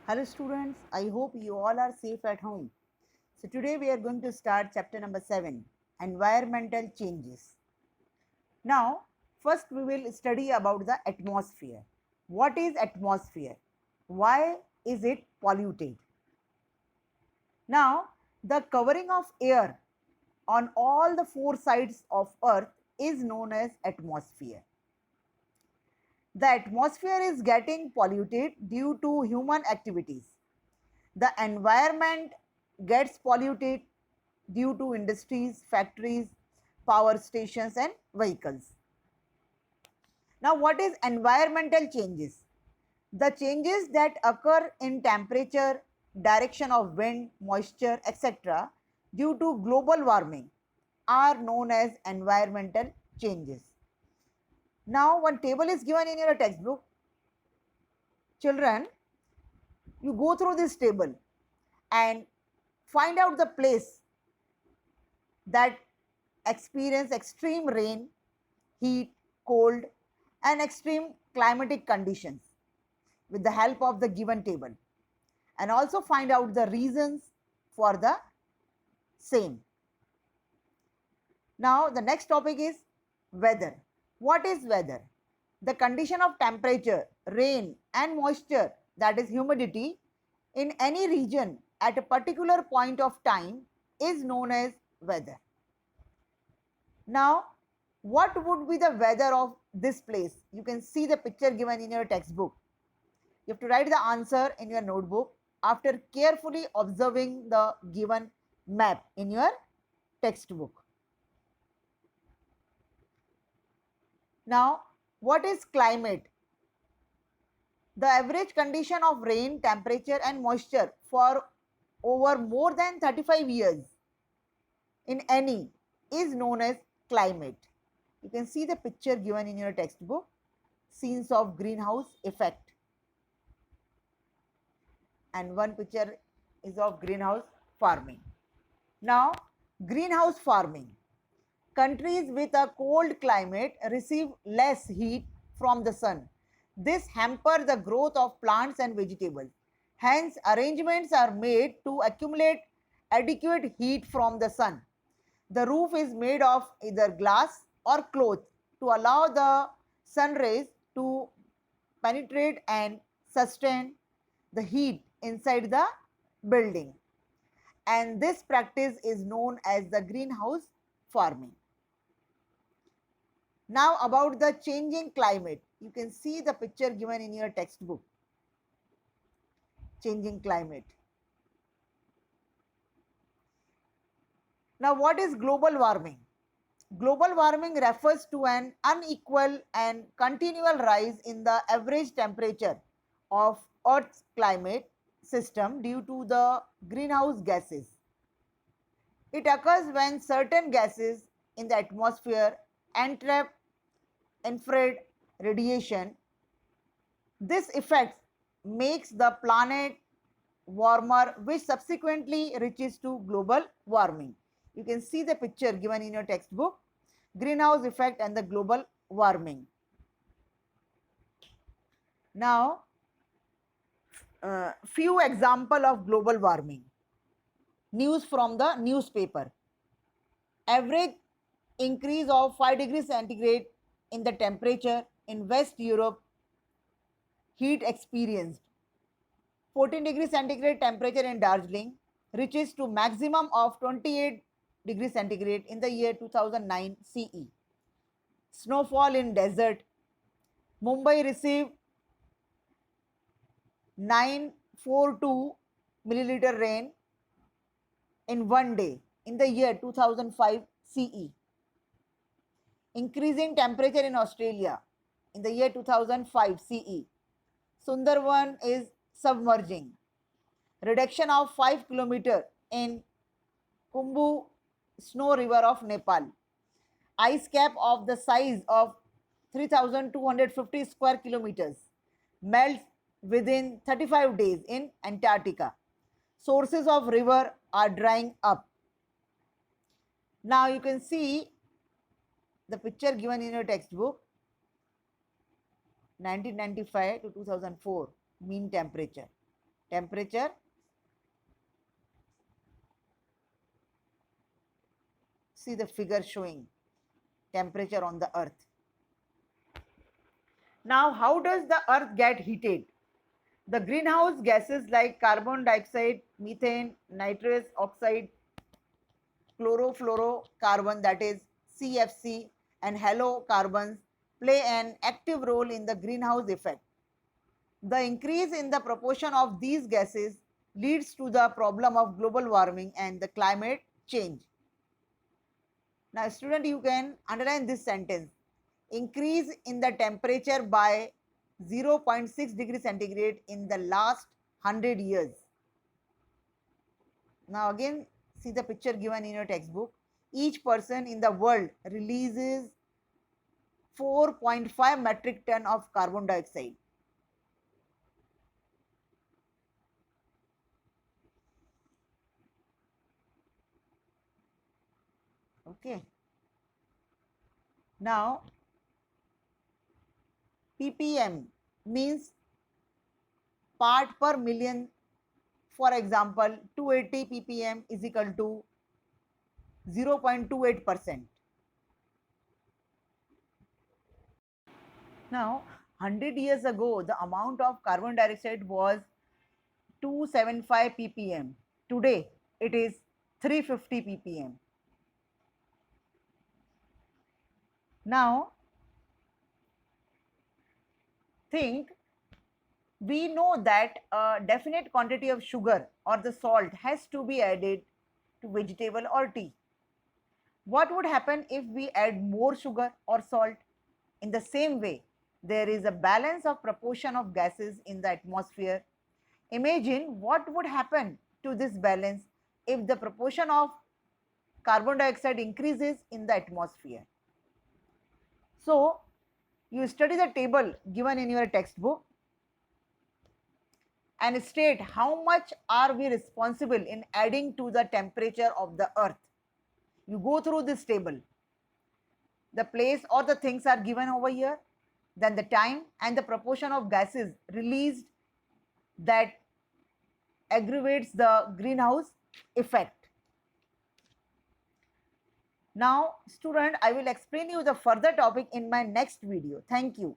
Hello students, I hope you all are safe at home. So today we are going to start chapter number 7, environmental changes. Now, first we will study about the atmosphere. What is atmosphere? Why is it polluted? Now, the covering of air on all the four sides of earth is known as atmosphere. The atmosphere is getting polluted due to human activities. The environment gets polluted due to industries, factories, power stations, and vehicles. Now, what is environmental changes? The changes that occur in temperature, direction of wind, moisture, etc., due to global warming are known as environmental changes. Now, one table is given in your textbook. Children, you go through this table and find out the place that experience extreme rain, heat, cold, and extreme climatic conditions with the help of the given table, and also find out the reasons for the same. Now, the next topic is weather. What is weather? The condition of temperature, rain, and moisture, that is humidity, in any region at a particular point of time is known as weather. Now, what would be the weather of this place? You can see the picture given in your textbook. You have to write the answer in your notebook after carefully observing the given map in your textbook. Now, what is climate? The average condition of rain, temperature, and moisture for over more than 35 years in any is known as climate. You can see the picture given in your textbook, scenes of greenhouse effect. And one picture is of greenhouse farming. Now, greenhouse farming. Countries with a cold climate receive less heat from the sun. This hampers the growth of plants and vegetables. Hence, arrangements are made to accumulate adequate heat from the sun. The roof is made of either glass or cloth to allow the sun rays to penetrate and sustain the heat inside the building. And this practice is known as the greenhouse farming. Now, about the changing climate. You can see the picture given in your textbook. Changing climate. Now, what is global warming? Global warming refers to an unequal and continual rise in the average temperature of Earth's climate system due to the greenhouse gases. It occurs when certain gases in the atmosphere entrap infrared radiation. This effect makes the planet warmer, which subsequently reaches to global warming. You can see the picture given in your textbook, greenhouse effect and the global warming. Now, few example of global warming. News from the newspaper. Average increase of 5 degrees centigrade in the temperature in West Europe. Heat experienced. 14 degrees centigrade temperature in Darjeeling reaches to maximum of 28 degrees centigrade in the year 2009 CE. Snowfall in desert. Mumbai received 942 milliliter rain in one day in the year 2005 CE. Increasing temperature in Australia in the year 2005 CE. Sundarban is submerging. Reduction of 5 km in Khumbu snow river of Nepal. Ice cap of the size of 3,250 square kilometers melts within 35 days in Antarctica. Sources of river are drying up. Now you can see the picture given in your textbook, 1995 to 2004 mean temperature. temperature, see the figure showing temperature on the earth. Now, how does the earth get heated? The greenhouse gases like carbon dioxide, methane, nitrous oxide, chlorofluorocarbon, that is CFC, and halocarbons play an active role in the greenhouse effect. The increase in the proportion of these gases leads to the problem of global warming and the climate change. Now, student, you can underline this sentence. Increase in the temperature by 0.6 degree centigrade in the last 100 years. Now, again, see the picture given in your textbook. Each person in the world releases 4.5 metric ton of carbon dioxide. Okay. Now, ppm means part per million. For example, 280 ppm is equal to 0.28%. Now, 100 years ago, the amount of carbon dioxide was 275 ppm. Today, it is 350 ppm. Now, think, we know that a definite quantity of sugar or the salt has to be added to vegetable or tea. What would happen if we add more sugar or salt? In the same way, there is a balance of proportion of gases in the atmosphere. Imagine what would happen to this balance if the proportion of carbon dioxide increases in the atmosphere. So, you study the table given in your textbook and state how much are we responsible in adding to the temperature of the earth. You go through this table. The place or the things are given over here, then the time and the proportion of gases released that aggravates the greenhouse effect. Now, student, I will explain you the further topic in my next video. Thank you.